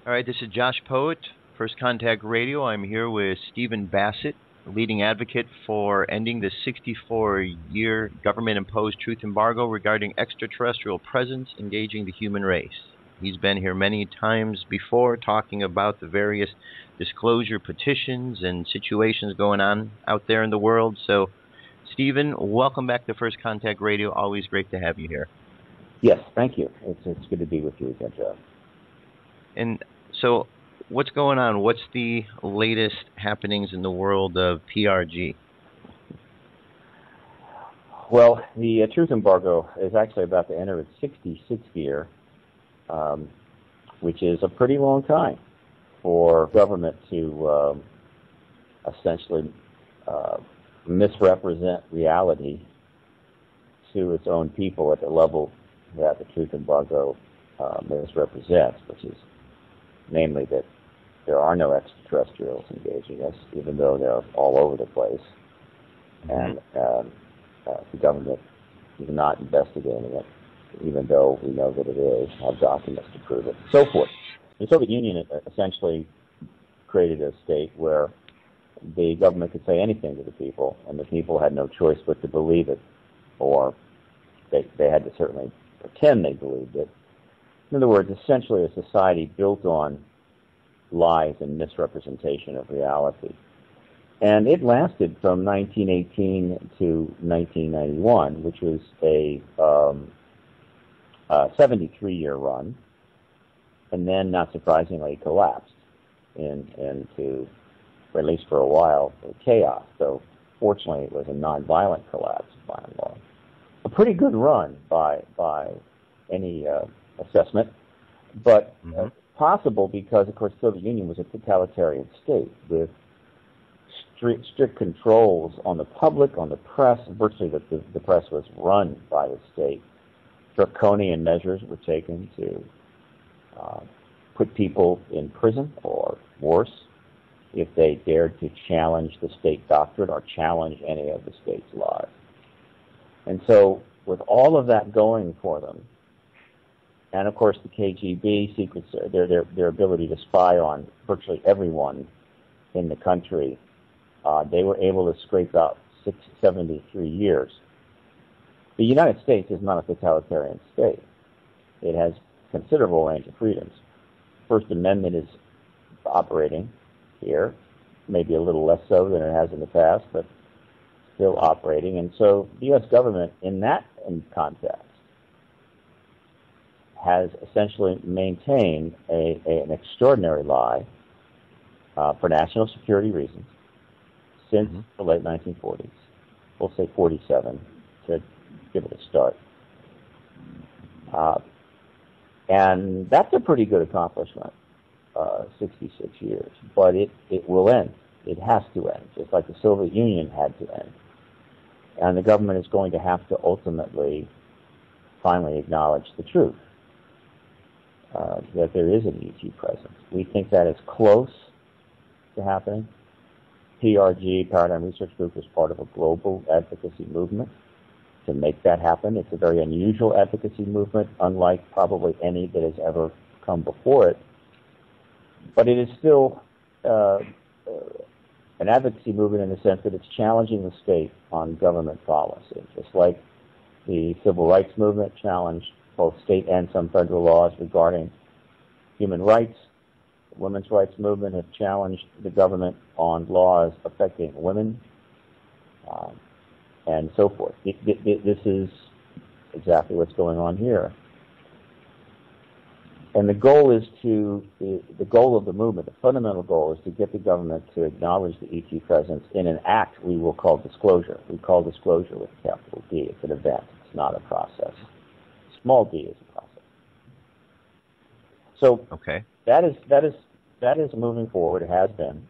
All right, this is Josh Poet, First Contact Radio. I'm here with Stephen Bassett, leading advocate for ending the 64-year government-imposed truth embargo regarding extraterrestrial presence engaging the human race. He's been here many times before talking about the various disclosure petitions and situations going on out there in the world. So, Stephen, welcome back to First Contact Radio. Always great to have you here. Yes, thank you. It's good to be with you again, Joe. And so, what's going on? What's the latest happenings in the world of PRG? Well, the truth embargo is actually about to enter its 66th year, which is a pretty long time for government to essentially misrepresent reality to its own people at the level that the truth embargo misrepresents, which is namely that there are no extraterrestrials engaging us, even though they're all over the place, and the government is not investigating it, even though we know that it is, have documents to prove it, so forth. The Soviet Union essentially created a state where the government could say anything to the people, and the people had no choice but to believe it, or they had to certainly pretend they believed it. In other words, essentially a society built on lies and misrepresentation of reality. And it lasted from 1918 to 1991, which was a 73-year run, and then, not surprisingly, collapsed into, or at least for a while, chaos. So, fortunately, it was a nonviolent collapse, by and large. A pretty good run by any assessment, but possible because, of course, the Soviet Union was a totalitarian state with strict controls on the public, on the press. Virtually, the press was run by the state. Draconian measures were taken to put people in prison, or worse, if they dared to challenge the state doctrine or challenge any of the state's laws. And so, with all of that going for them, and of course the KGB secrets, their ability to spy on virtually everyone in the country, they were able to scrape out 73 years. The United States is not a totalitarian state. It has considerable range of freedoms. First Amendment is operating here, maybe a little less so than it has in the past, but still operating. And so the U.S. government, in that context, has essentially maintained an extraordinary lie for national security reasons since the late 1940s. We'll say 47 to give it a start. And that's a pretty good accomplishment, 66 years. But it will end. It has to end, just like the Soviet Union had to end. And the government is going to have to ultimately, finally acknowledge the truth, that there is an ET presence. We think that is close to happening. PRG, Paradigm Research Group, is part of a global advocacy movement to make that happen. It's a very unusual advocacy movement, unlike probably any that has ever come before it. But it is still an advocacy movement in the sense that it's challenging the state on government policy, just like the civil rights movement challenged both state and some federal laws regarding human rights. The women's rights movement has challenged the government on laws affecting women, and so forth. This is exactly what's going on here. And the goal is the goal of the movement, the fundamental goal, is to get the government to acknowledge the ET presence in an act we will call disclosure. We call disclosure with a capital D. It's an event. It's not a process. Small d is a process. So that is moving forward. It has been.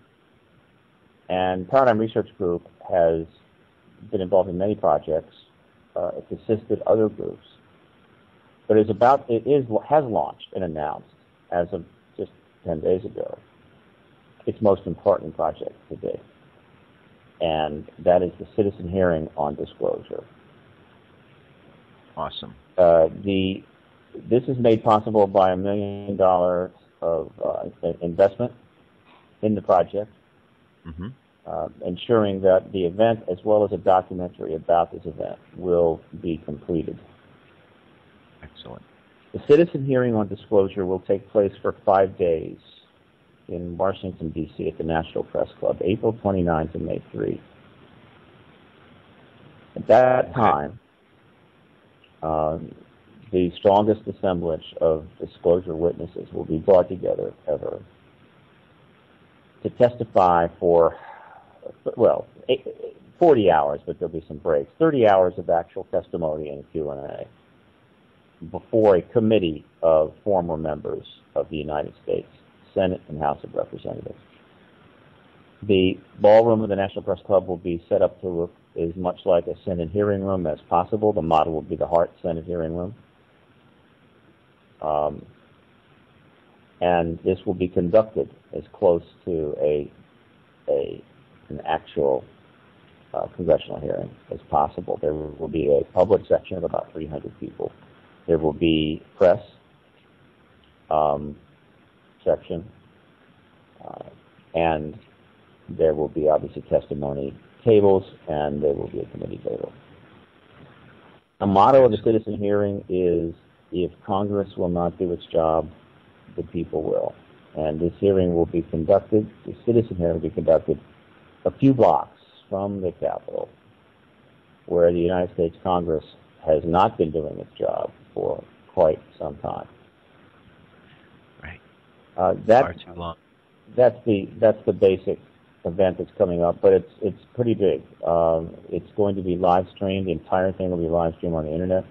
And Paradigm Research Group has been involved in many projects. It's assisted other groups. But has launched and announced, as of just 10 days ago, its most important project to date. And that is the citizen hearing on disclosure. Awesome. This is made possible by $1 million of investment in the project, ensuring that the event, as well as a documentary about this event, will be completed. Excellent. The citizen hearing on disclosure will take place for 5 days in Washington, D.C. at the National Press Club, April 29 to May 3. At that time, the strongest assemblage of disclosure witnesses will be brought together ever to testify for, 40 hours, but there'll be some breaks, 30 hours of actual testimony and Q&A before a committee of former members of the United States Senate and House of Representatives. The ballroom of the National Press Club will be set up to look as much like a Senate hearing room as possible. The model will be the Hart Senate hearing room. And this will be conducted as close to an actual congressional hearing as possible. There will be a public section of about 300 people. There will be press section, and there will be obviously testimony tables, and there will be a committee table. The motto of the citizen hearing is, if Congress will not do its job, the people will. And this hearing will be conducted, the citizen hearing will be conducted a few blocks from the Capitol, where the United States Congress has not been doing its job for quite some time. Right. Far too long. That's the basic event that's coming up, but it's pretty big. It's going to be live streamed. The entire thing will be live streamed on the internet.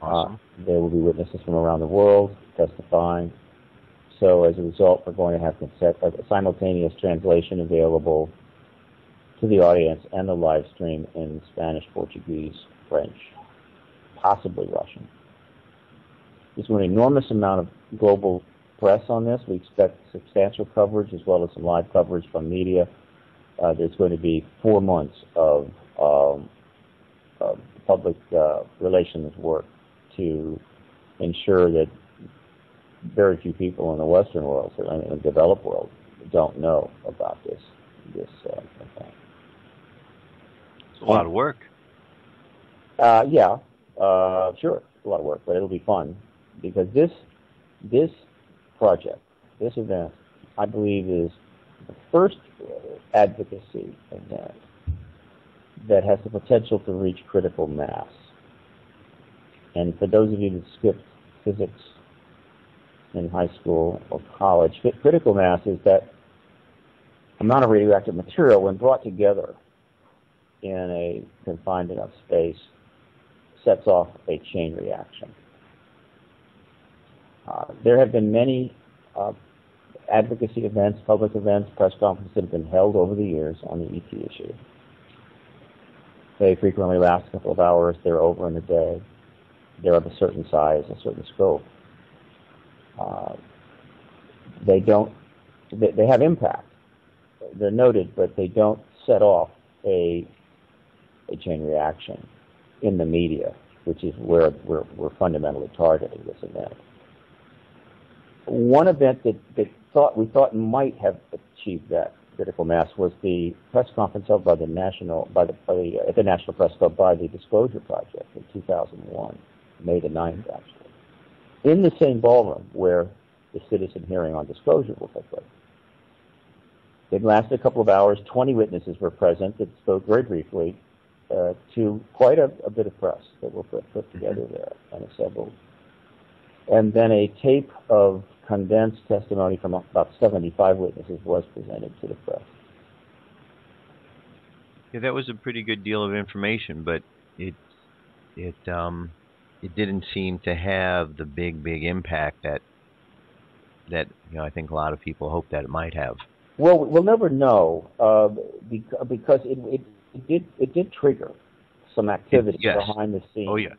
Awesome. There will be witnesses from around the world testifying. So as a result, we're going to have simultaneous translation available to the audience and the live stream in Spanish, Portuguese, French, possibly Russian. There's an enormous amount of global press on this. We expect substantial coverage as well as some live coverage from media. There's going to be 4 months of public relations work to ensure that very few people in the Western world, certainly in the developed world, don't know about this event. It's a lot of work. Sure, it's a lot of work, but it'll be fun because this project, this event, I believe is the first advocacy event that has the potential to reach critical mass. And for those of you that skipped physics in high school or college, critical mass is that amount of radioactive material when brought together in a confined enough space sets off a chain reaction. There have been many advocacy events, public events, press conferences that have been held over the years on the ET issue. They frequently last a couple of hours. They're over in a day. They're of a certain size, a certain scope. They have impact. They're noted, but they don't set off a chain reaction in the media, which is where we're fundamentally targeting this event. One event that we thought might have achieved that critical mass was the press conference held by the National Press Club by the Disclosure Project in 2001, May the 9th, actually, in the same ballroom where the citizen hearing on disclosure will take place. It lasted a couple of hours. 20 witnesses were present that spoke very briefly to quite a bit of press that were put together there and assembled. And then a tape of condensed testimony from about 75 witnesses was presented to the press. Yeah, that was a pretty good deal of information, but it didn't seem to have the big impact that I think a lot of people hoped that it might have. Well, we'll never know because it did trigger some activity behind the scenes. Oh, yes.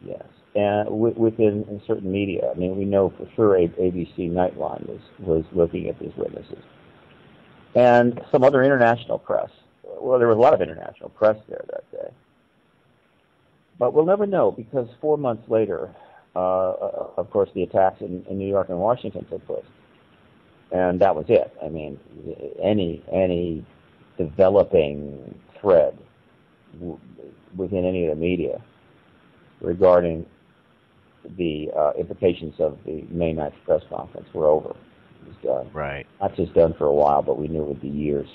Yes, and within certain media. I mean, we know for sure ABC Nightline was looking at these witnesses. And some other international press. Well, there was a lot of international press there that day. But we'll never know because 4 months later, of course, the attacks in New York and Washington took place. and that was it. I mean, any developing thread within any of the media regarding the implications of the May 9th press conference were over. It was done. Right. Not just done for a while, but we knew it would be years.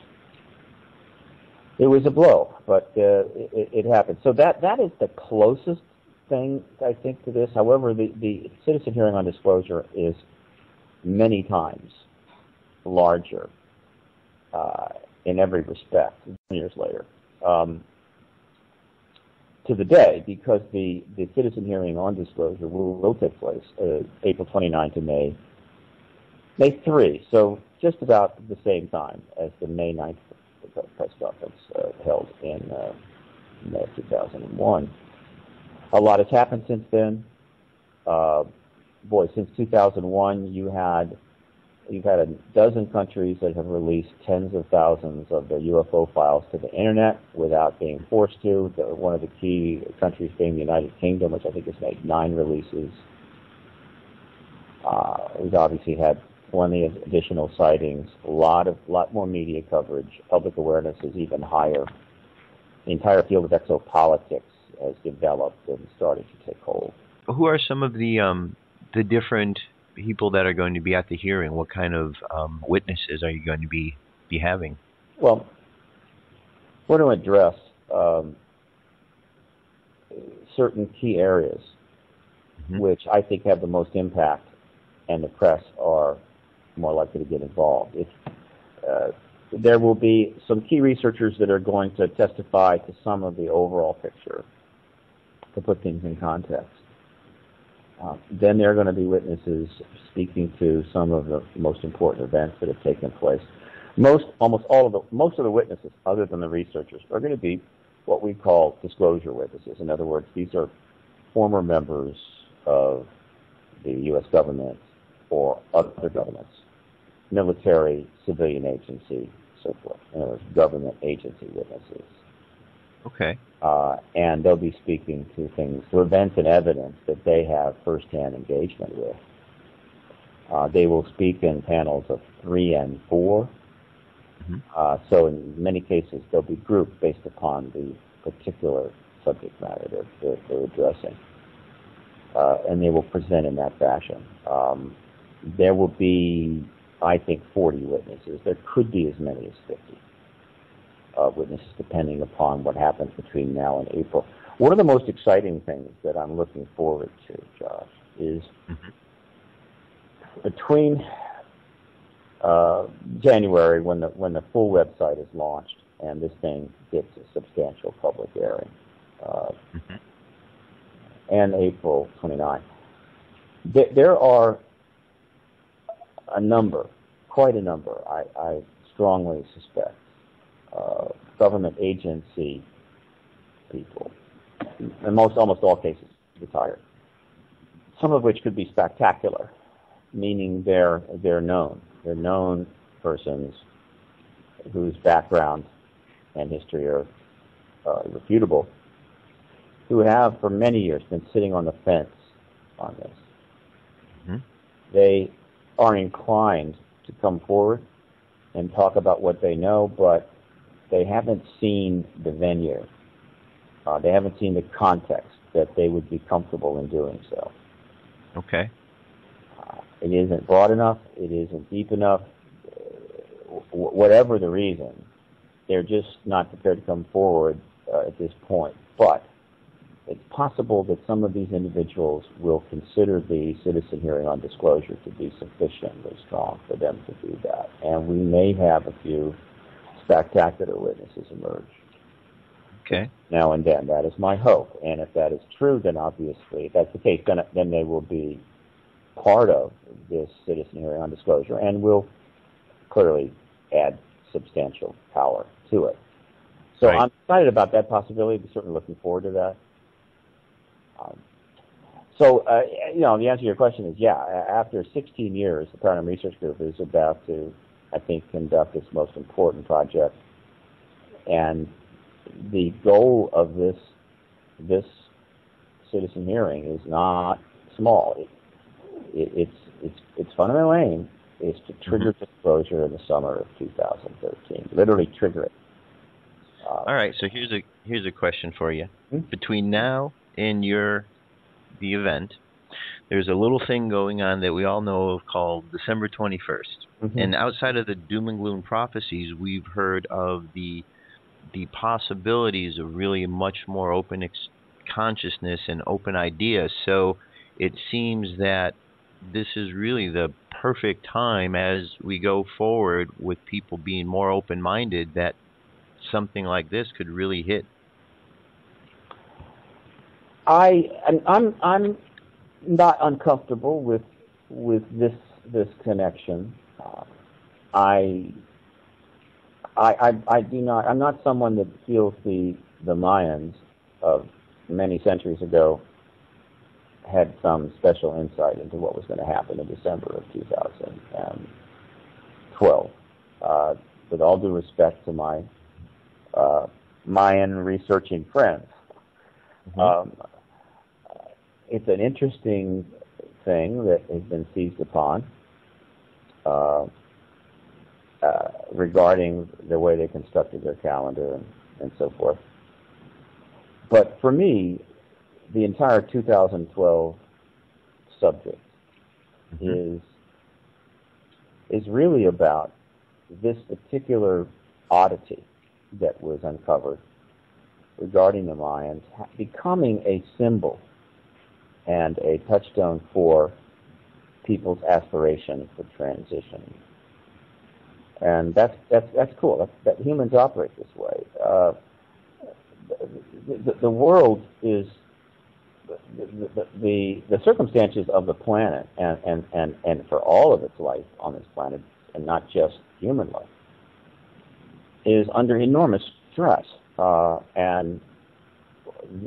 It was a blow, but it happened. So that is the closest thing, I think, to this. However, the citizen hearing on disclosure is many times larger in every respect years later. To the day, because the citizen hearing on disclosure will take place April 29 to May 3, so just about the same time as the May 9th press conference held in May of 2001. A lot has happened since then. Since 2001, you've had a dozen countries that have released tens of thousands of their UFO files to the internet without being forced to. One of the key countries being the United Kingdom, which I think has made 9 releases. We've obviously had plenty of additional sightings, a lot more media coverage. Public awareness is even higher. The entire field of exopolitics has developed and started to take hold. Who are some of the different people that are going to be at the hearing? What kind of witnesses are you going to be having? Well, I want to address certain key areas which I think have the most impact, and the press are more likely to get involved. There will be some key researchers that are going to testify to some of the overall picture to put things in context. Then there are going to be witnesses speaking to some of the most important events that have taken place. Most of the witnesses, other than the researchers, are going to be what we call disclosure witnesses. In other words, these are former members of the U.S. government or other governments, military, civilian agency, so forth. In other words, government agency witnesses. Okay. And they'll be speaking to things, to events and evidence that they have firsthand engagement with. They will speak in panels of 3 and 4. So in many cases, they'll be grouped based upon the particular subject matter that they're addressing. And they will present in that fashion. There will be, I think, 40 witnesses. There could be as many as 50. Witnesses, depending upon what happens between now and April. One of the most exciting things that I'm looking forward to, Josh, is between January, when the full website is launched and this thing gets a substantial public airing, and April 29th, there are quite a number, I strongly suspect, government agency people, in almost all cases retired, some of which could be spectacular, meaning they're known persons whose background and history are irrefutable, who have for many years been sitting on the fence on this. They are inclined to come forward and talk about what they know, but they haven't seen the venue. They haven't seen the context that they would be comfortable in doing so. Okay. It isn't broad enough. It isn't deep enough. Whatever the reason, they're just not prepared to come forward at this point. But it's possible that some of these individuals will consider the citizen hearing on disclosure to be sufficiently strong for them to do that. And we may have a few spectacular witnesses emerge. Okay. Now and then. That is my hope. And if that is true, then obviously, if that's the case, then they will be part of this citizen hearing on disclosure and will clearly add substantial power to it. So I'm excited about that possibility. I'm certainly looking forward to that. The answer to your question is, after 16 years, the Paranormal Research Group is about to, I think, conduct its most important project. And the goal of this citizen hearing is not small. Its fundamental aim is to trigger disclosure in the summer of 2013. Literally trigger it. All right. So here's a question for you. Between now and the event, there's a little thing going on that we all know of called December 21st. And outside of the doom and gloom prophecies, we've heard of the possibilities of really a much more open consciousness and open ideas. So it seems that this is really the perfect time as we go forward with people being more open-minded that something like this could really hit. I'm not uncomfortable with this connection. I do not. I'm not someone that feels the Mayans of many centuries ago had some special insight into what was going to happen in December of 2012. With all due respect to my Mayan researching friends, it's an interesting thing that has been seized upon regarding the way they constructed their calendar and so forth. But for me, the entire 2012 subject is really about this particular oddity that was uncovered regarding the Mayans becoming a symbol and a touchstone for people's aspiration for transition. And that's cool. That humans operate this way. The world is the circumstances of the planet and for all of its life on this planet, and not just human life, is under enormous stress. And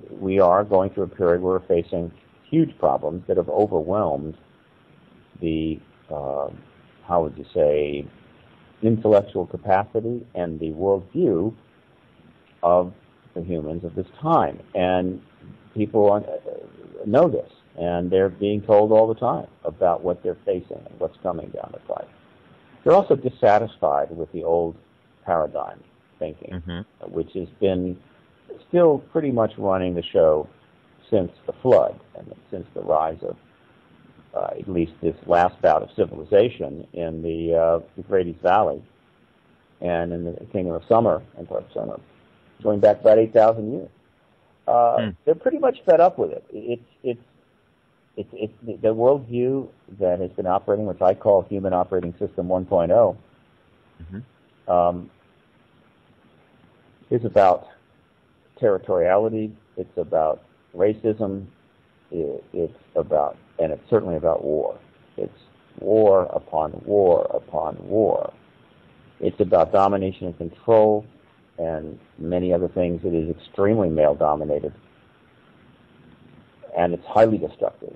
we are going through a period where we're facing huge problems that have overwhelmed the, how would you say, intellectual capacity and the worldview of the humans of this time. And people know this, and they're being told all the time about what they're facing and what's coming down the pipe. They're also dissatisfied with the old paradigm thinking, which has been still pretty much running the show since the flood and since the rise of at least this last bout of civilization in the Euphrates Valley and in the Kingdom of Summer and parts of Summer, going back about 8,000 years. They're pretty much fed up with it. It's the worldview that has been operating, which I call Human Operating System 1.0, is about territoriality. It's about racism. It's certainly about war. It's war upon war upon war. It's about domination and control and many other things. It is extremely male-dominated, and it's highly destructive,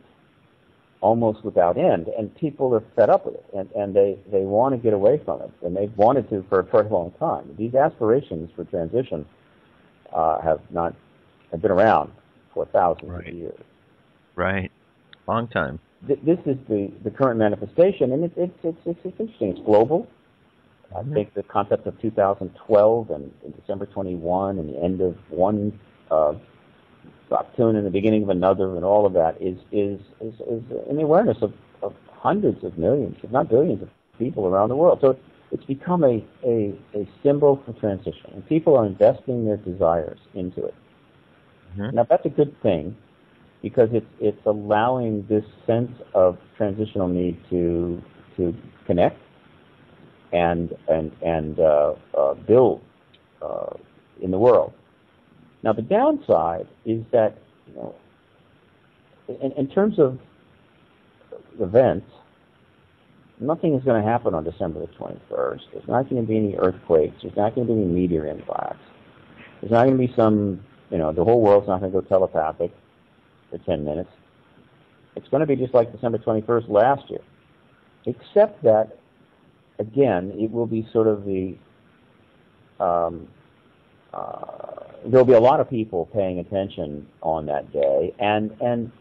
almost without end, and people are fed up with it, and they want to get away from it, and they've wanted to for a very long time. These aspirations for transition have been around for thousands of years. Right. Long time. This is the current manifestation, and it's interesting. It's global. I think the concept of 2012 and December 21 and the end of one platoon and the beginning of another and all of that is in the awareness of hundreds of millions, if not billions, of people around the world. So it's become a symbol for transition, and people are investing their desires into it. Now that's a good thing, because it's allowing this sense of transitional need to connect and build in the world. Now the downside is that, in terms of events, nothing is going to happen on December the 21st. There's not going to be any earthquakes. There's not going to be any meteor impacts. There's not going to be some, the whole world's not going to go telepathic for 10 minutes. It's going to be just like December 21st last year, except that, again, it will be sort of there'll be a lot of people paying attention on that day, and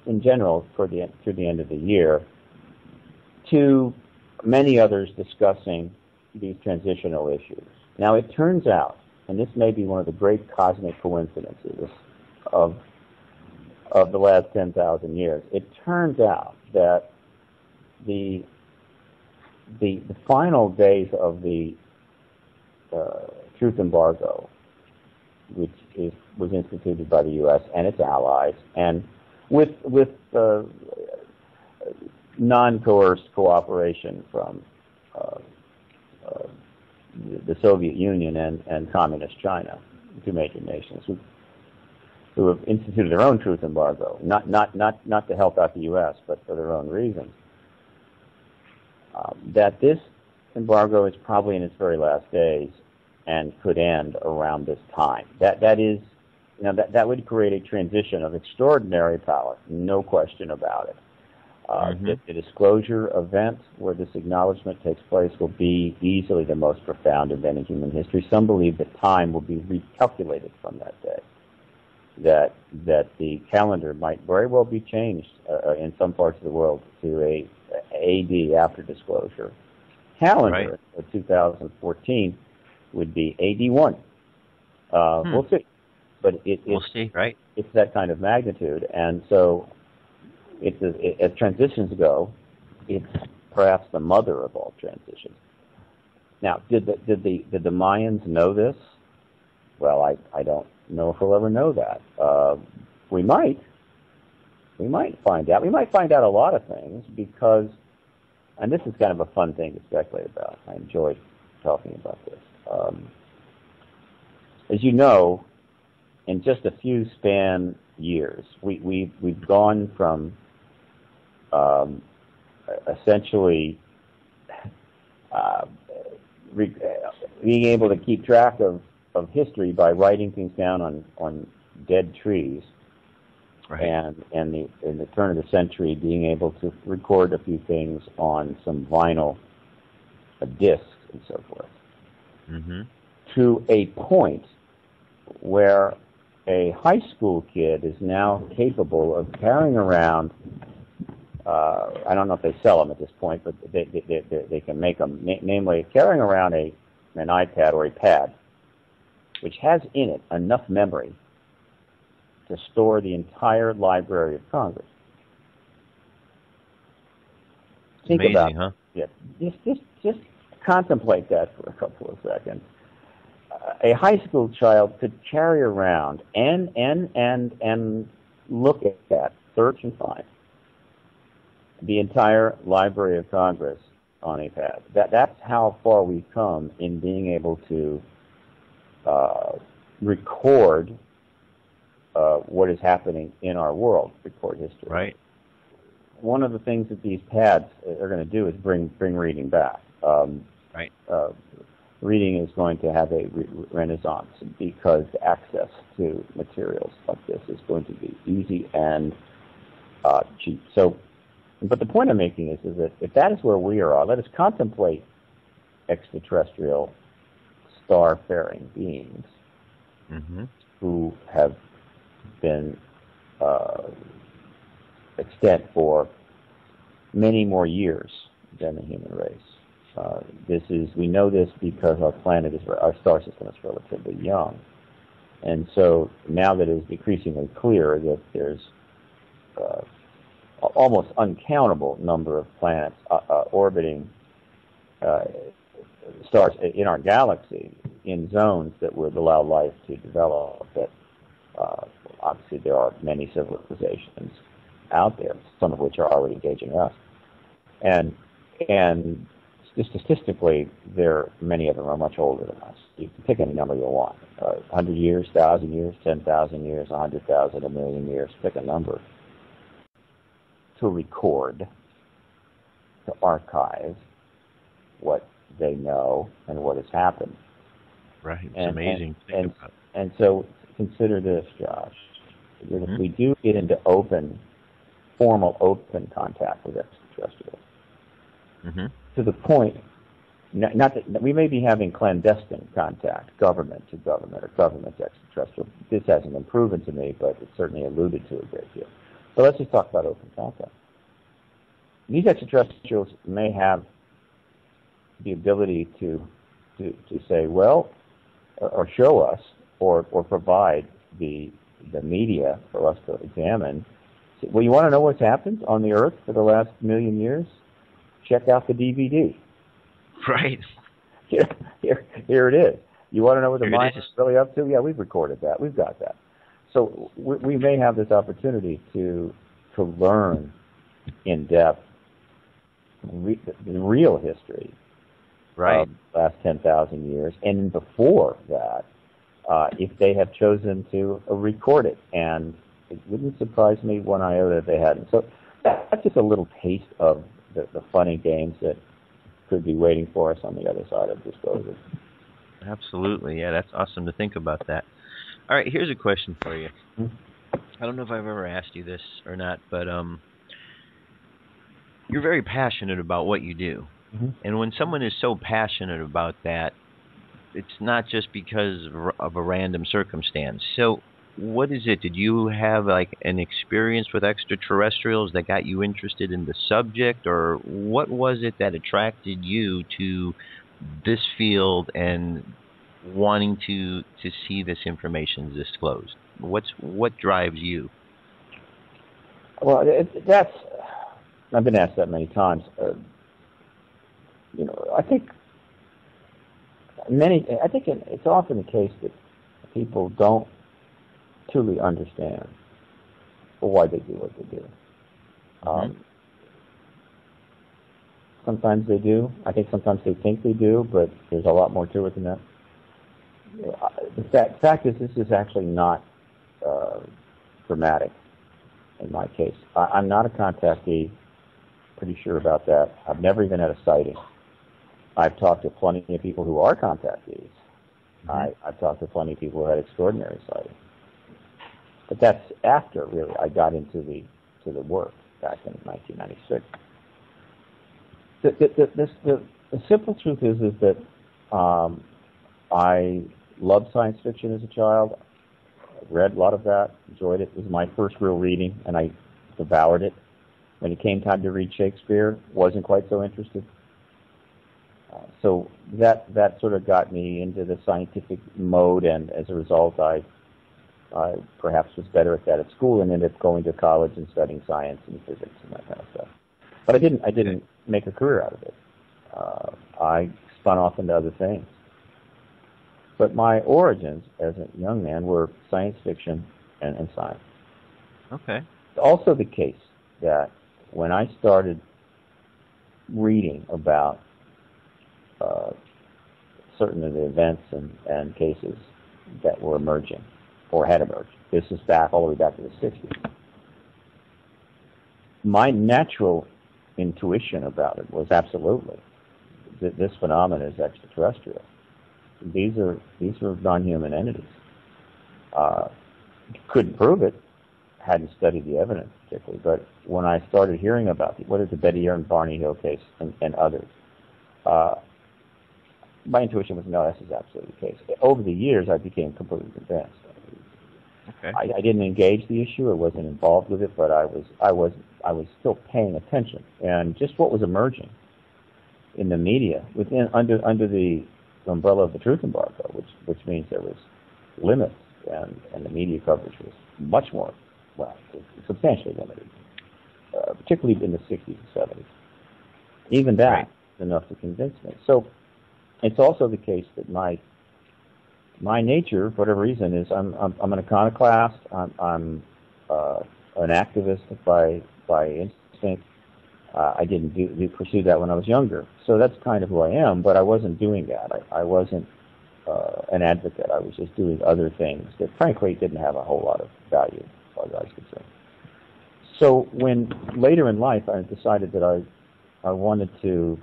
in general through the end of the year, to many others discussing these transitional issues. Now, it turns out, and this may be one of the great cosmic coincidences of the last 10,000 years, it turns out that the final days of the truth embargo, which was instituted by the U.S. and its allies, and with non-coerced cooperation from the Soviet Union and Communist China, two major nations who have instituted their own truth embargo, not to help out the U.S., but for their own reasons. That this embargo is probably in its very last days and could end around this time. That is, that would create a transition of extraordinary power, no question about it. The disclosure event where this acknowledgement takes place will be easily the most profound event in human history. Some believe that time will be recalculated from that day. That the calendar might very well be changed in some parts of the world to a AD after disclosure. Calendar of 2014 would be AD1. We'll see, but we'll see, right? It's that kind of magnitude, and so as transitions go, it's perhaps the mother of all transitions. Now, did the Mayans know this? Well, I don't know if we'll ever know that. We might find out. We might find out a lot of things because, and this is kind of a fun thing to speculate about. I enjoy talking about this. As you know, in just a few span years, we've gone from essentially being able to keep track of history by writing things down on dead trees, and in the turn of the century being able to record a few things on some vinyl discs and so forth, to a point where a high school kid is now capable of carrying around, I don't know if they sell them at this point, but they can make them, namely carrying around an iPad or a pad which has in it enough memory to store the entire Library of Congress. Think amazing, about it. Yeah, just contemplate that for a couple of seconds. A high school child could carry around and look at that, search and find the entire Library of Congress on a pad. That's how far we've come in being able to record what is happening in our world, record history. Right. One of the things that these pads are going to do is bring reading back. Reading is going to have a renaissance because access to materials like this is going to be easy and cheap. So, but the point I'm making is that if that is where we are, let us contemplate extraterrestrial star-faring beings who have been extant for many more years than the human race. We know this because our star system is relatively young, and so now that it is decreasingly clear that there's almost uncountable number of planets orbiting stars in our galaxy in zones that would allow life to develop, that obviously there are many civilizations out there, some of which are already engaging us, and statistically, many of them are much older than us. You can pick any number you want, 100 years, 1,000 years, 10,000 years, 100,000, 1,000,000 years, pick a number, to record, to archive what they know and what has happened. Right, it's amazing. And so consider this, Josh. If we do get into formal open contact with extraterrestrials, to the point, not that we may be having clandestine contact, government to government or government to extraterrestrial. This hasn't been proven to me, but it's certainly alluded to a great deal. So let's just talk about open contact. These extraterrestrials may have the ability to say, well, or show us, or provide the media for us to examine. Well, you want to know what's happened on the Earth for the last million years? Check out the DVD. Right. Here it is. You want to know what the mind is really up to? Yeah, we've recorded that. We've got that. So we may have this opportunity to learn in depth the real history of the last 10,000 years, and before that, if they have chosen to record it. And it wouldn't surprise me one iota if they hadn't. So that's just a little taste of the funny games that could be waiting for us on the other side of disclosure. Absolutely. Yeah, that's awesome to think about that. All right, here's a question for you. I don't know if I've ever asked you this or not, but you're very passionate about what you do. And when someone is so passionate about that, it's not just because of a random circumstance. So what is it? Did you have like an experience with extraterrestrials that got you interested in the subject, or what was it that attracted you to this field and wanting to see this information disclosed? What drives you? Well, I've been asked that many times. I think it's often the case that people don't truly understand why they do what they do. Sometimes they do. I think sometimes they think they do, but there's a lot more to it than that. The fact is, this is actually not dramatic in my case. I'm not a contactee, pretty sure about that. I've never even had a sighting. I've talked to plenty of people who are contactees. I've talked to plenty of people who had extraordinary sightings. But that's after, really, I got into the work back in 1996. The simple truth is that I loved science fiction as a child. I read a lot of that, enjoyed it. It was my first real reading, and I devoured it. When it came time to read Shakespeare, wasn't quite so interested. So that sort of got me into the scientific mode, and as a result, I perhaps was better at that at school, and ended up going to college and studying science and physics and that kind of stuff. But I didn't make a career out of it. I spun off into other things. But my origins as a young man were science fiction and science. Okay. It's also the case that when I started reading about certain of the events and cases that were emerging or had emerged, this is back all the way back to the 60s, my natural intuition about it was absolutely that this phenomenon is extraterrestrial. These are non-human entities. Couldn't prove it, hadn't studied the evidence particularly, but when I started hearing about what is the Betty Erin Barney Hill case and others, my intuition was, no, this is absolutely the case. Over the years, I became completely convinced. Okay. I didn't engage the issue. I wasn't involved with it, but I was still paying attention. And just what was emerging in the media, under the umbrella of the truth embargo, which means there was limits, and the media coverage was much more, substantially limited, particularly in the 60s and 70s. Even that was enough to convince me. So it's also the case that my nature, for whatever reason, is I'm an iconoclast. I'm an activist by instinct. I didn't pursue that when I was younger, so that's kind of who I am. But I wasn't doing that. I wasn't an advocate. I was just doing other things that, frankly, didn't have a whole lot of value, as far as I was concerned. So when later in life I decided that I wanted to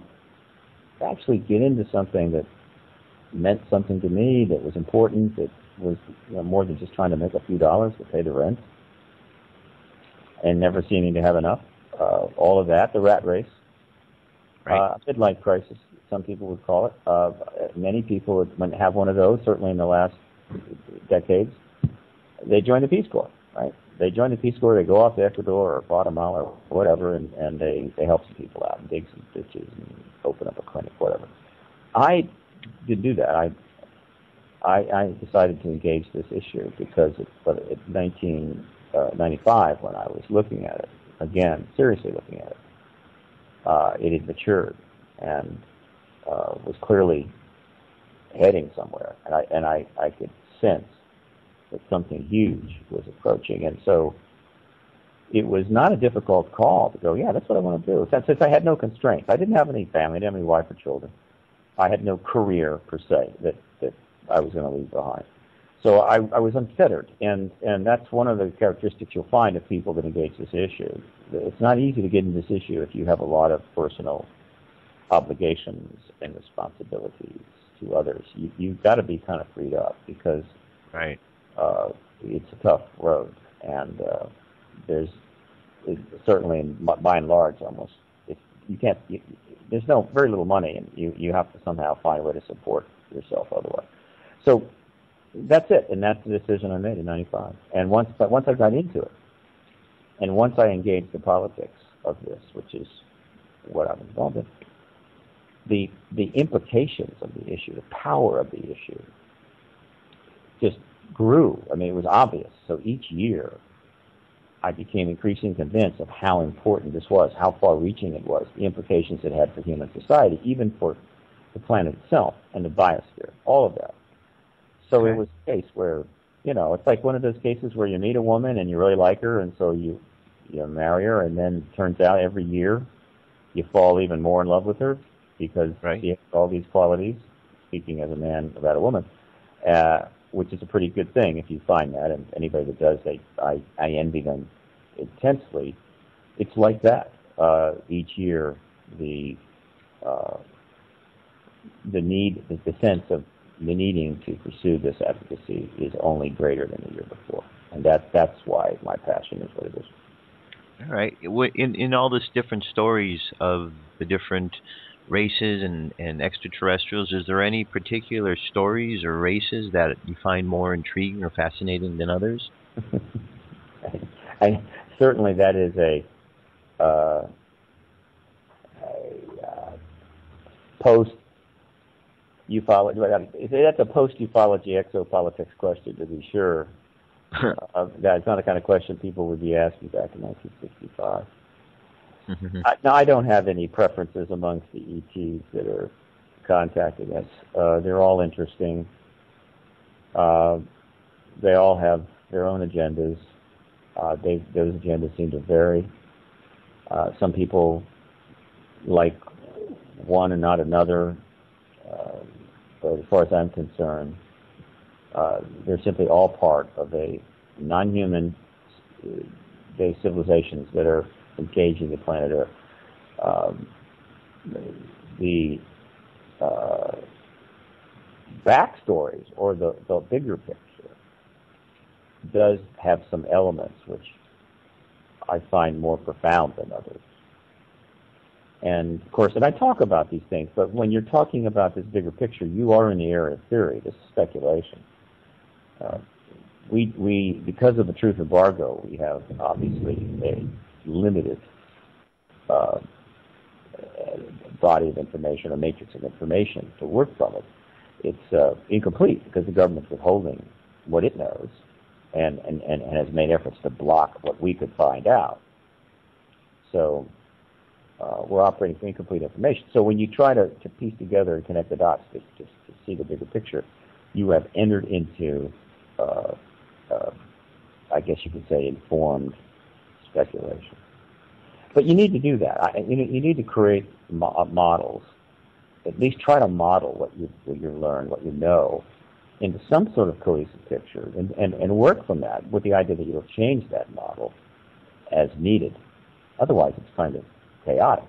actually get into something that meant something to me, that was important, that was more than just trying to make a few dollars to pay the rent and never seeming to have enough. All of that, the rat race, midlife crisis, some people would call it. Many people would have one of those, certainly in the last decades. They join the Peace Corps, right? They join the Peace Corps, they go off to Ecuador or Guatemala or whatever, and they help some people out and dig some ditches and open up a clinic, whatever. I did do that. I decided to engage this issue because in 1995, when I was looking at it, again, seriously looking at it, it had matured and was clearly heading somewhere, and I could sense that something huge was approaching, and so it was not a difficult call to go, yeah, that's what I want to do. Since I had no constraints, I didn't have any family, I didn't have any wife or children. I had no career per se that I was going to leave behind. So I was unfettered, and that's one of the characteristics you'll find of people that engage this issue. It's not easy to get into this issue if you have a lot of personal obligations and responsibilities to others. You've got to be kind of freed up because right. It's a tough road, and there's certainly, by and large, almost there's very little money, and you have to somehow find a way to support yourself otherwise. So that's it, and that's the decision I made in '95. And once I got into it, and once I engaged the politics of this, which is what I'm involved in, the implications of the issue, the power of the issue, just grew. I mean, it was obvious. So each year, I became increasingly convinced of how important this was, how far-reaching it was, the implications it had for human society, even for the planet itself and the biosphere, all of that. So It was a case where, it's like one of those cases where you meet a woman and you really like her, and so you marry her, and then it turns out every year you fall even more in love with her because she has all these qualities, speaking as a man about a woman, which is a pretty good thing if you find that, and anybody that does, I envy them intensely. It's like that. Each year, the need, the sense of the needing to pursue this advocacy is only greater than the year before, and that's why my passion is what it is. All right. In all this different stories of the different races and extraterrestrials, is there any particular stories or races that you find more intriguing or fascinating than others? Certainly that is a post-ufology. That's a post-ufology exopolitics question, to be sure. That's not the kind of question people would be asking back in 1965. Now, I don't have any preferences amongst the ETs that are contacting us. They're all interesting. They all have their own agendas. Those agendas seem to vary. Some people like one and not another. But as far as I'm concerned, they're simply all part of a non-human based civilizations that are engaging the planet Earth. The backstories, or the bigger picture, does have some elements which I find more profound than others. And of course, and I talk about these things, but when you're talking about this bigger picture, you are in the area of theory. This is speculation. We because of the truth embargo, we have obviously a limited body of information, a matrix of information to work from it. It's incomplete because the government's withholding what it knows and has made efforts to block what we could find out. So we're operating from incomplete information. So when you try to piece together and connect the dots to see the bigger picture, you have entered into, I guess you could say, informed speculation. But you need to do that. You need to create models, at least try to model what you learn, what you know, into some sort of cohesive picture, and work from that with the idea that you'll change that model as needed. Otherwise, it's kind of chaotic.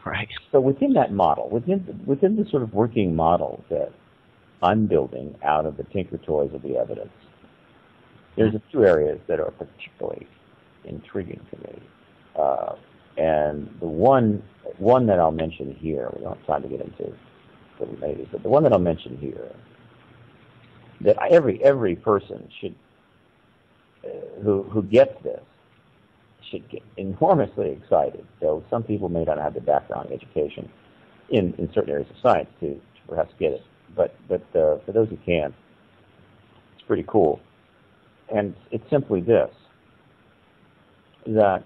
Right. So within that model, within the sort of working model that I'm building out of the tinker toys of the evidence, there's a few areas that are particularly intriguing to me. And the one that I'll mention here, we don't have time to get into little ladies, but the one that I'll mention here, that every person should who gets this should get enormously excited. So some people may not have the background education in certain areas of science to perhaps get it. But for those who can, it's pretty cool. And it's simply this, that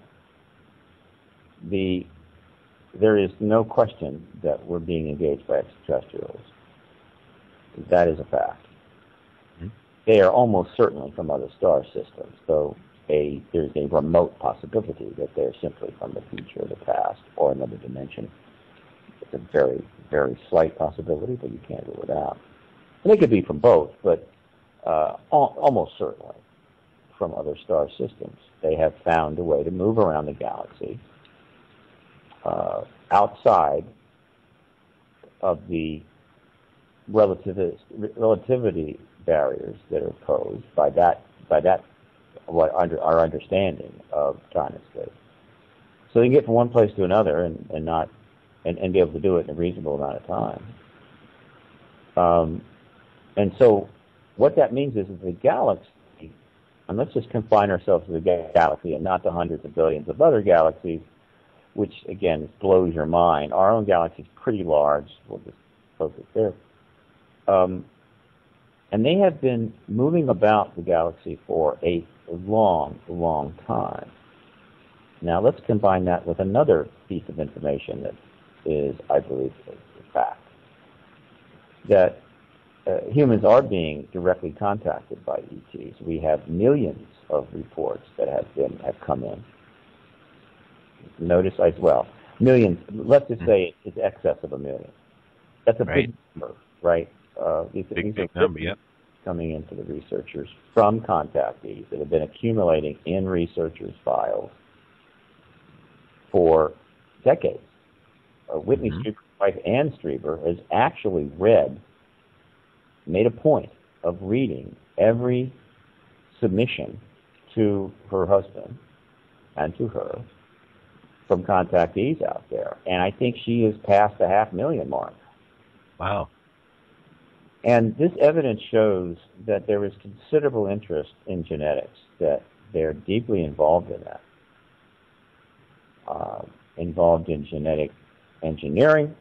there is no question that we're being engaged by extraterrestrials. That is a fact. Mm-hmm. They are almost certainly from other star systems, though there's a remote possibility that they're simply from the future or the past or another dimension. It's a very, very slight possibility, but you can't rule it out. And they could be from both, but almost certainly from other star systems. They have found a way to move around the galaxy outside of the relativity barriers that are posed by that what our understanding of time and space. So they can get from one place to another and be able to do it in a reasonable amount of time. And so what that means is that the galaxy, and let's just confine ourselves to the galaxy and not the hundreds of billions of other galaxies, which again blows your mind. Our own galaxy is pretty large. We'll just focus there. And they have been moving about the galaxy for a long, long time. Now let's combine that with another piece of information that is, I believe, a fact. That humans are being directly contacted by ETs. We have millions of reports that have come in. Notice as well, millions. Let's just say it's excess of 1 million. That's a big number, right? These big number, yep. Coming into the researchers from contactees that have been accumulating in researchers' files for decades. Whitney Strieber's wife, Ann Strieber, has actually made a point of reading every submission to her husband and to her from contactees out there. And I think she is past the 500,000 mark. Wow. And this evidence shows that there is considerable interest in genetics, that they're deeply involved in that. Involved in genetic engineering,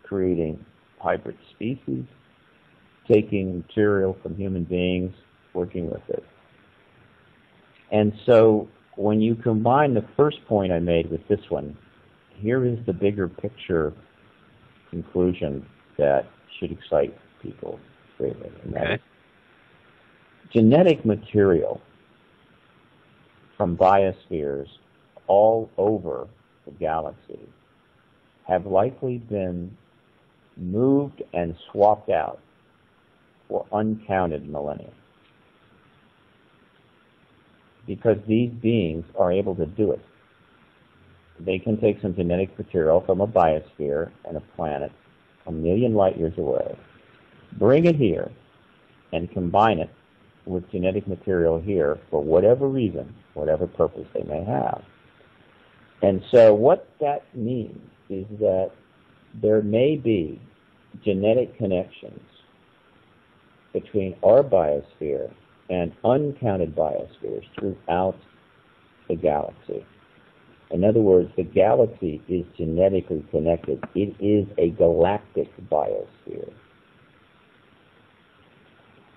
creating hybrid species, taking material from human beings, working with it. And so when you combine the first point I made with this one, here is the bigger picture conclusion that should excite people greatly. And that is genetic material from biospheres all over the galaxy have likely been moved and swapped out for uncounted millennia. Because these beings are able to do it. They can take some genetic material from a biosphere and a planet 1 million light years away, bring it here, and combine it with genetic material here for whatever reason, whatever purpose they may have. And so what that means is that there may be genetic connections between our biosphere and uncounted biospheres throughout the galaxy. In other words, the galaxy is genetically connected. It is a galactic biosphere.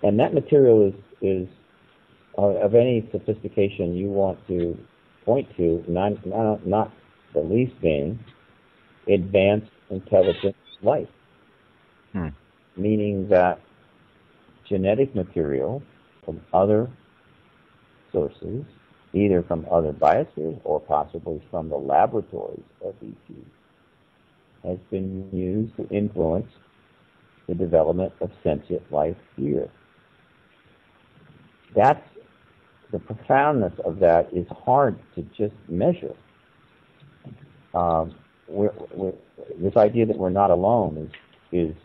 And that material is of any sophistication you want to point to, not the least being advanced intelligent life. Meaning that genetic material from other sources, either from other biospheres or possibly from the laboratories of ET, has been used to influence the development of sentient life here. That's the profoundness of that is hard to just measure. This idea that we're not alone is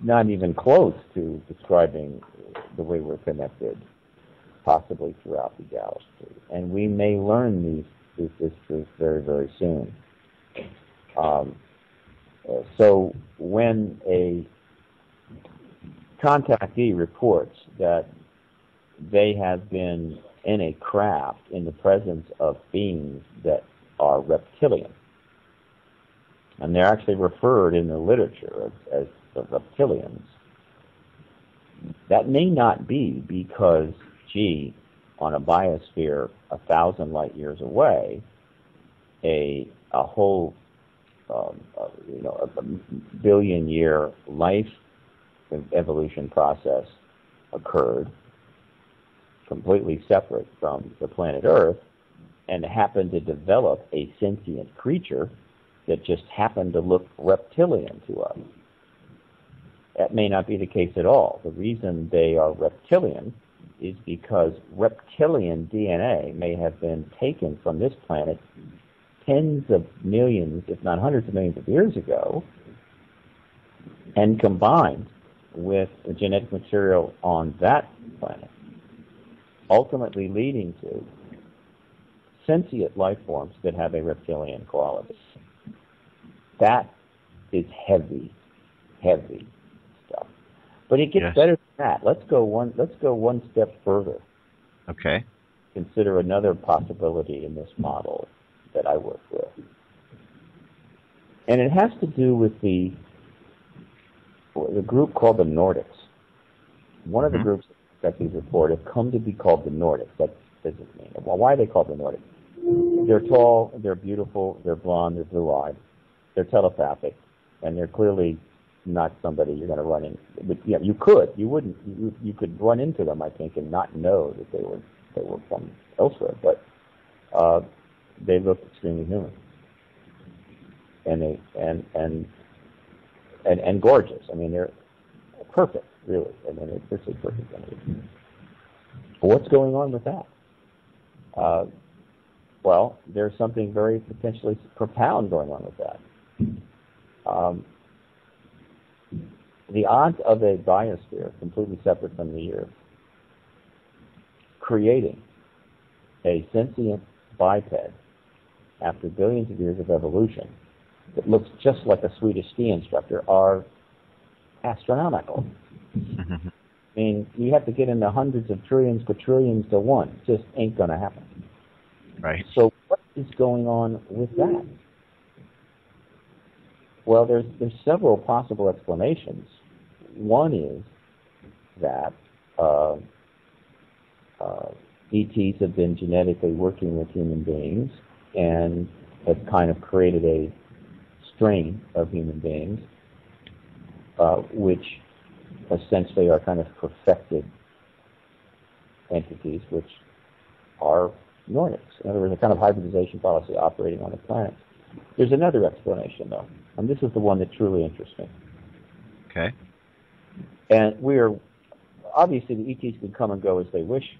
not even close to describing the way we're connected, possibly throughout the galaxy. And we may learn this truth very, very soon. So when a contactee reports that they have been in a craft in the presence of beings that are reptilian, and they're actually referred in the literature as the reptilians. That may not be because, gee, on a biosphere 1,000 light years away, a whole a billion-year life evolution process occurred, completely separate from the planet Earth, and happened to develop a sentient creature that just happened to look reptilian to us. That may not be the case at all. The reason they are reptilian is because reptilian DNA may have been taken from this planet tens of millions, if not hundreds of millions of years ago, and combined with the genetic material on that planet, ultimately leading to sentient life forms that have a reptilian quality. That is heavy stuff. But it gets better than that. Let's go one step further. Okay. Consider another possibility in this model that I work with. And it has to do with the group called the Nordics. One of the groups that these report have come to be called the Nordics. That doesn't mean. Well, why are they called the Nordics? They're tall, they're beautiful, they're blonde, they're blue-eyed, they're telepathic, and they're clearly not somebody you're going to run in. But yeah, you could run into them, I think, and not know that they were from elsewhere. But they look extremely human, and gorgeous. I mean, they're perfect, really. I mean, they're just perfect. What's going on with that? Well, there's something very potentially profound going on with that. The odds of a biosphere completely separate from the Earth creating a sentient biped after billions of years of evolution that looks just like a Swedish ski instructor are astronomical. I mean, you have to get into hundreds of trillions, quadrillions to one. It just ain't going to happen. Right. So what is going on with that? Well, there's several possible explanations. One is that ETs have been genetically working with human beings and have kind of created a strain of human beings, which essentially are kind of perfected entities, which are Nordics. In other words, a kind of hybridization policy operating on the planet. There's another explanation, though, and this is the one that truly interests me. Okay. And obviously the ETs can come and go as they wish,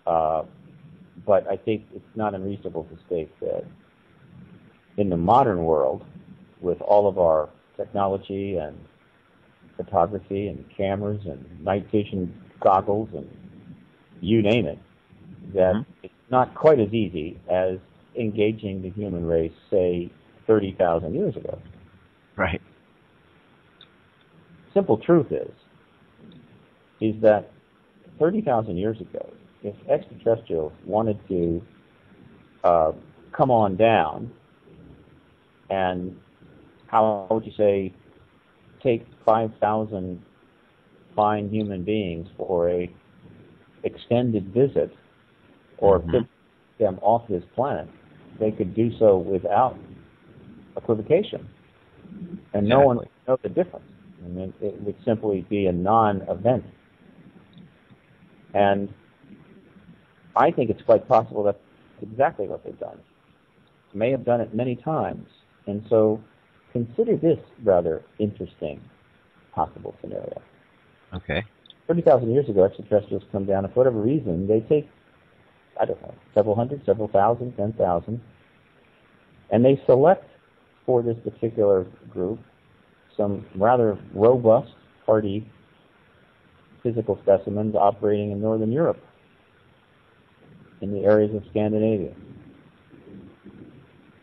but I think it's not unreasonable to state that in the modern world, with all of our technology and photography and cameras and night vision goggles and you name it, that it's not quite as easy as engaging the human race, say, 30,000 years ago. Right. Simple truth is that 30,000 years ago, if extraterrestrials wanted to come on down and, how would you say, take 5,000 fine human beings for a extended visit or pick them off this planet, they could do so without equivocation. And no one would know the difference. I mean, it would simply be a non-event. And I think it's quite possible that's exactly what they've done. May have done it many times. And so consider this rather interesting possible scenario. Okay. 30,000 years ago, extraterrestrials come down, and for whatever reason, they take, I don't know, several hundred, several thousand, 10,000, and they select for this particular group some rather robust, hardy physical specimens operating in Northern Europe, in the areas of Scandinavia.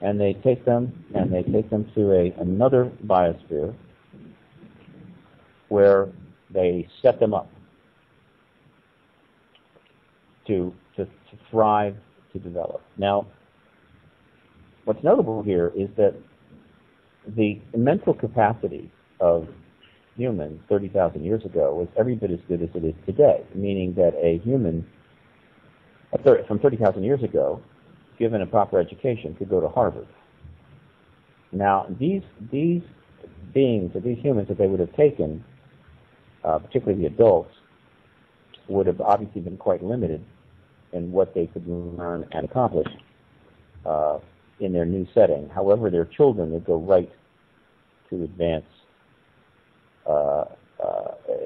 And they take them to another biosphere where they set them up to thrive, to develop. Now, what's notable here is that the mental capacity of humans 30,000 years ago was every bit as good as it is today, meaning that a human from 30,000 years ago, given a proper education, could go to Harvard. Now, these beings, or these humans that they would have taken, particularly the adults, would have obviously been quite limited in what they could learn and accomplish in their new setting. However, their children would go right to advanced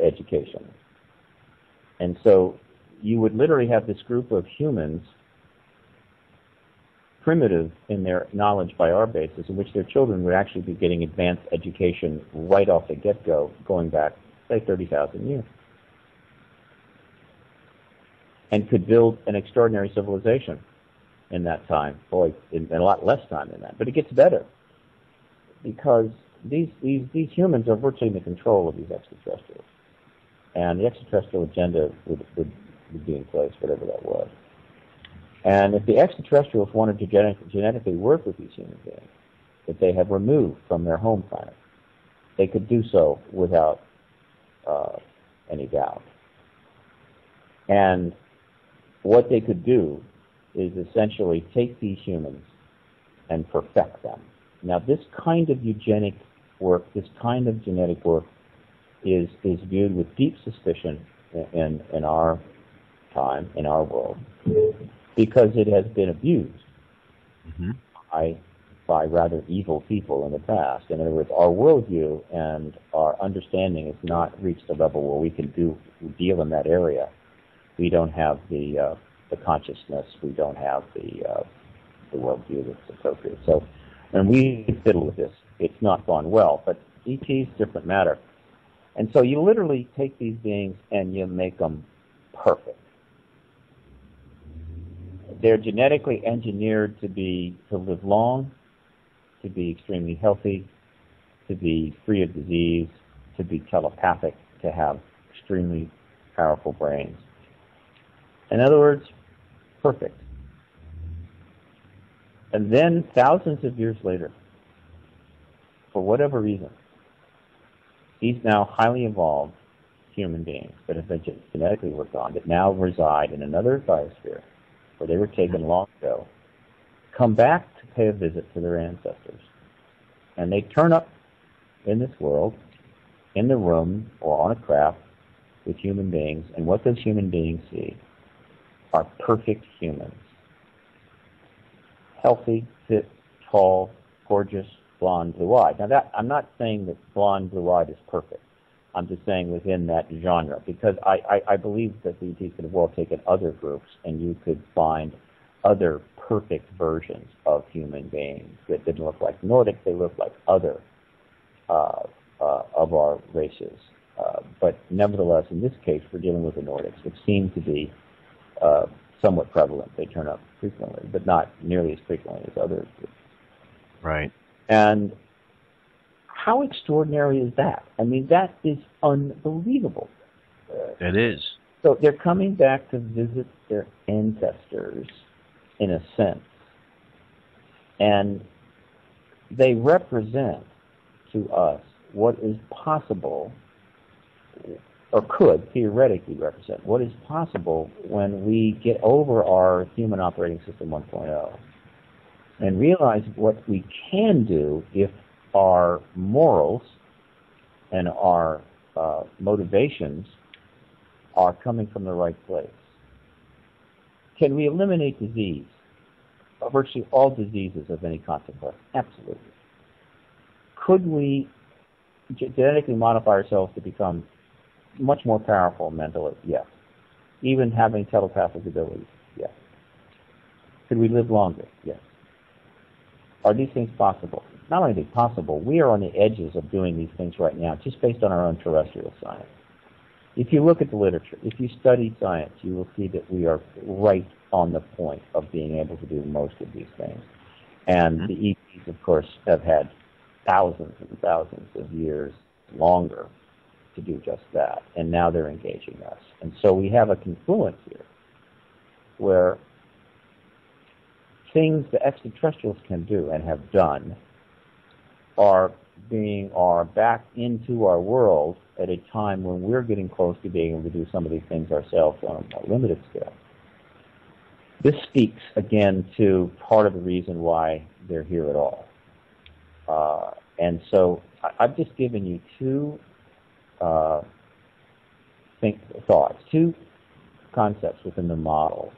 education. And so you would literally have this group of humans, primitive in their knowledge by our basis, in which their children would actually be getting advanced education right off the get-go, going back, say, 30,000 years. And could build an extraordinary civilization in that time, boy, in a lot less time than that. But it gets better, because these humans are virtually in the control of these extraterrestrials. And the extraterrestrial agenda would be in place, whatever that was. And if the extraterrestrials wanted to genetically work with these human beings that they have removed from their home planet, they could do so without any doubt. And what they could do is essentially take these humans and perfect them. Now, this kind of eugenic work, this kind of genetic work, is viewed with deep suspicion in our time, in our world, because it has been abused by rather evil people in the past. In other words, our worldview and our understanding has not reached a level where we can deal in that area. We don't have the consciousness. We don't have the worldview that's appropriate. So, and we fiddle with this. It's not gone well. But ET's different matter. And so you literally take these beings and you make them perfect. They're genetically engineered to live long, to be extremely healthy, to be free of disease, to be telepathic, to have extremely powerful brains. In other words, perfect. And then thousands of years later, for whatever reason, these now highly evolved human beings that have been genetically worked on, that now reside in another biosphere where they were taken long ago, come back to pay a visit to their ancestors. And they turn up in this world, in the room or on a craft with human beings, and what those human beings see are perfect humans. Healthy, fit, tall, gorgeous, blonde, blue-eyed. Now, I'm not saying that blonde, blue-eyed is perfect. I'm just saying within that genre, because I believe that the ETs could have well taken other groups, and you could find other perfect versions of human beings that didn't look like Nordic. They looked like other of our races. But nevertheless, in this case, we're dealing with the Nordics, which seem to be somewhat prevalent. They turn up frequently, but not nearly as frequently as other groups. Right. And how extraordinary is that? I mean, that is unbelievable. It is. So they're coming back to visit their ancestors, in a sense. And they represent to us what is possible, or could theoretically represent what is possible when we get over our human operating system 1.0 and realize what we can do if our morals and our motivations are coming from the right place. Can we eliminate disease? Virtually all diseases of any consequence? Absolutely. Could we genetically modify ourselves to become much more powerful mentally? Yes. Even having telepathic abilities? Yes. Could we live longer? Yes. Are these things possible? Not only are they possible, we are on the edges of doing these things right now, just based on our own terrestrial science. If you look at the literature, if you study science, you will see that we are right on the point of being able to do most of these things. And the ETs, of course, have had thousands and thousands of years longer to do just that. And now they're engaging us. And so we have a confluence here where things the extraterrestrials can do and have done are back into our world at a time when we're getting close to being able to do some of these things ourselves on a more limited scale. This speaks again to part of the reason why they're here at all. And so I've just given you two thoughts, two concepts within the model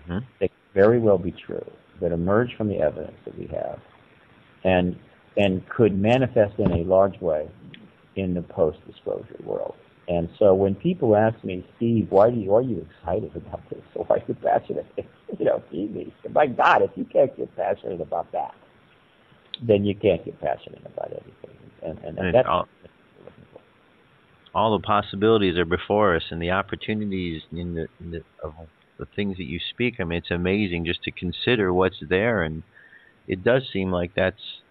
that could very well be true, that emerge from the evidence that we have, and could manifest in a large way in the post-disclosure world. And so when people ask me, Steve, why are you excited about this? Or why are you passionate? Steve, my God, if you can't get passionate about that, then you can't get passionate about anything. And that's all the possibilities are before us, and the opportunities of the things that you speak. I mean, it's amazing just to consider what's there, and it does seem like that's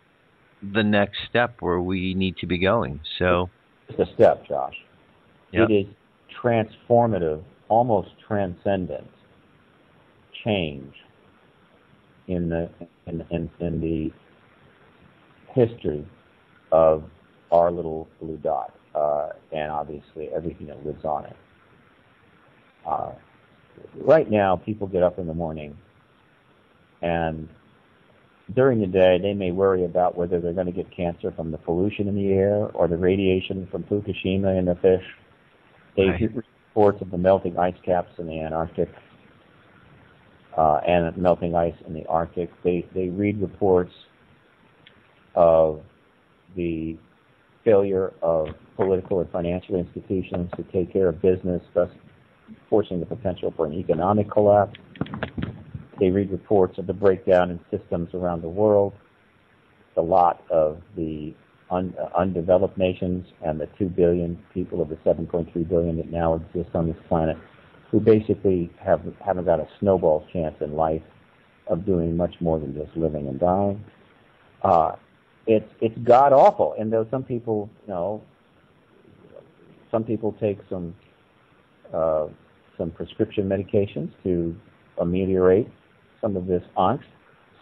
the next step where we need to be going. So it's a step, Josh. Yep. It is transformative, almost transcendent change in the history of our little blue dot, and obviously everything that lives on it. Right now, people get up in the morning, and during the day, they may worry about whether they're going to get cancer from the pollution in the air or the radiation from Fukushima in the fish. They hear reports of the melting ice caps in the Antarctic and melting ice in the Arctic. They read reports of the failure of political and financial institutions to take care of business, thus forcing the potential for an economic collapse. They read reports of the breakdown in systems around the world, the lot of the undeveloped nations and the 2 billion people of the 7.3 billion that now exist on this planet, who basically haven't got a snowball's chance in life of doing much more than just living and dying. It's god awful, and though some people take some prescription medications to ameliorate some of this angst.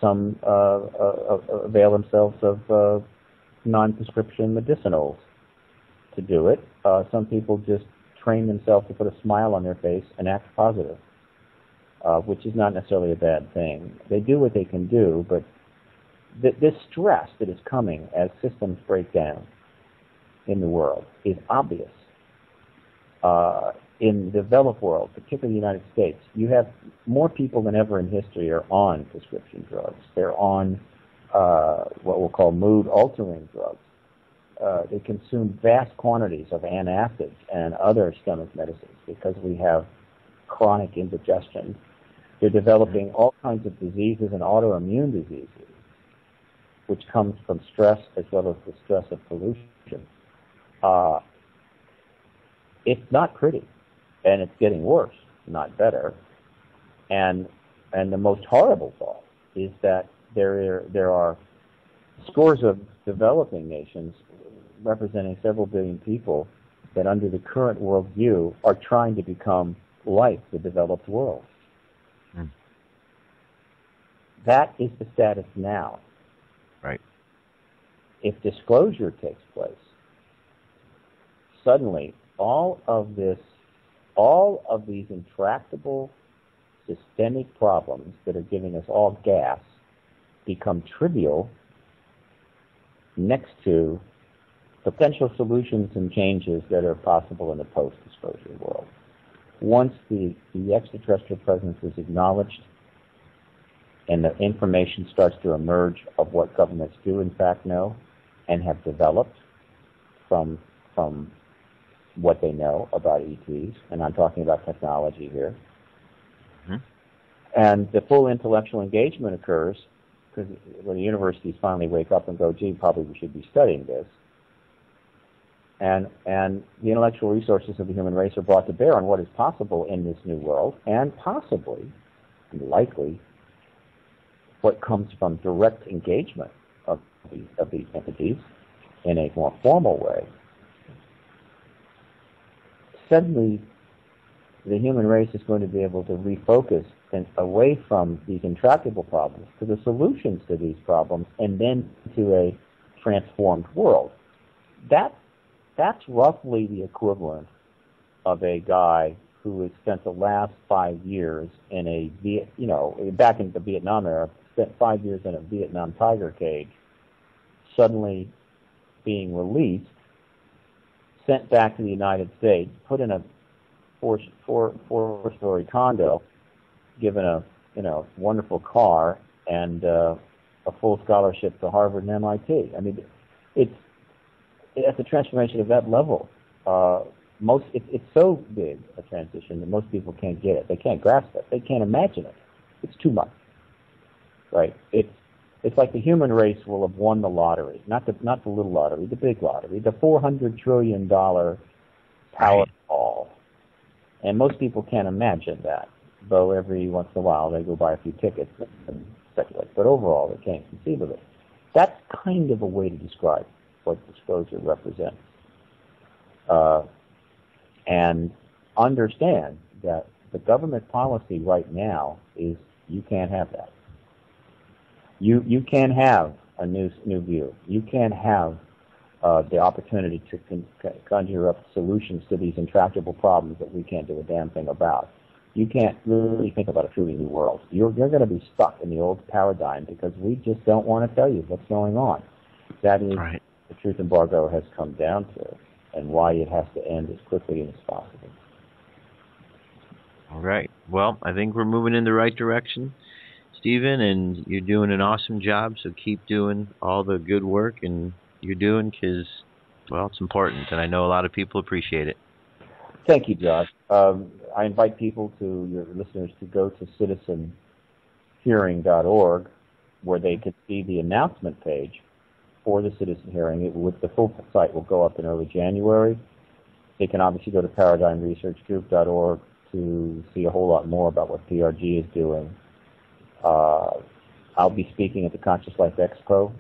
Some avail themselves of non-prescription medicinals to do it. Some people just train themselves to put a smile on their face and act positive, which is not necessarily a bad thing. They do what they can do, but this stress that is coming as systems break down in the world is obvious. In the developed world, particularly the United States, you have more people than ever in history are on prescription drugs. They're on what we'll call mood-altering drugs. They consume vast quantities of antacids and other stomach medicines because we have chronic indigestion. They're developing all kinds of diseases and autoimmune diseases, which comes from stress as well as the stress of pollution. It's not pretty, and it's getting worse, not better. And the most horrible thought is that there are scores of developing nations representing several billion people that under the current worldview are trying to become like the developed world. Mm. That is the status now. Right. If disclosure takes place, suddenly all of these intractable systemic problems that are giving us all gas become trivial next to potential solutions and changes that are possible in the post-disclosure world. Once the extraterrestrial presence is acknowledged and the information starts to emerge of what governments do in fact know and have developed from what they know about ETs, and I'm talking about technology here, and the full intellectual engagement occurs, because when the universities finally wake up and go, gee, probably we should be studying this, and the intellectual resources of the human race are brought to bear on what is possible in this new world, and possibly, and likely, what comes from direct engagement of these entities in a more formal way. Suddenly, the human race is going to be able to refocus away from these intractable problems to the solutions to these problems, and then to a transformed world. That's roughly the equivalent of a guy who has spent the last 5 years in back in the Vietnam era, spent 5 years in a Vietnam tiger cage, suddenly being released, sent back to the United States, put in a four-story condo, given a wonderful car and a full scholarship to Harvard and MIT. I mean, it's a transformation of that level. It's so big a transition that most people can't get it. They can't grasp it. They can't imagine it. It's too much, right? It's like the human race will have won the lottery, not the little lottery, the big lottery, the $400 trillion Powerball. And most people can't imagine that, though every once in a while they go buy a few tickets and speculate. But overall, they can't conceive of it. That's kind of a way to describe what disclosure represents. And understand that the government policy right now is you can't have that. You can't have a new view. You can't have the opportunity to conjure up solutions to these intractable problems that we can't do a damn thing about. You can't really think about a truly new world. You're going to be stuck in the old paradigm because we just don't want to tell you what's going on. That is right. The truth embargo has come down to, and why it has to end as quickly as possible. All right. Well, I think we're moving in the right direction, Stephen, and you're doing an awesome job, so keep doing all the good work and you're doing because, well, it's important, and I know a lot of people appreciate it. Thank you, Josh. I invite people, your listeners, to go to citizenhearing.org, where they can see the announcement page for the citizen hearing. The full site will go up in early January. They can obviously go to paradigmresearchgroup.org to see a whole lot more about what PRG is doing. I'll be speaking at the Conscious Life Expo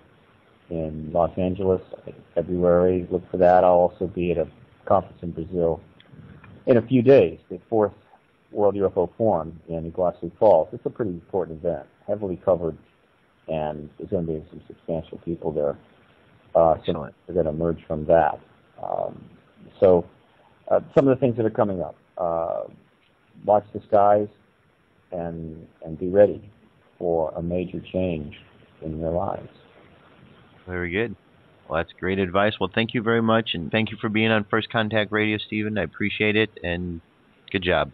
in Los Angeles, I think February. Look for that. I'll also be at a conference in Brazil in a few days, the 4th World UFO Forum in Iguazu Falls. It's a pretty important event, heavily covered, and there's going to be some substantial people there. So they're going to emerge from that. Some of the things that are coming up. Watch the skies and be ready for a major change in your lives. Very good. Well, that's great advice. Well, thank you very much, and thank you for being on First Contact Radio, Stephen. I appreciate it, and good job.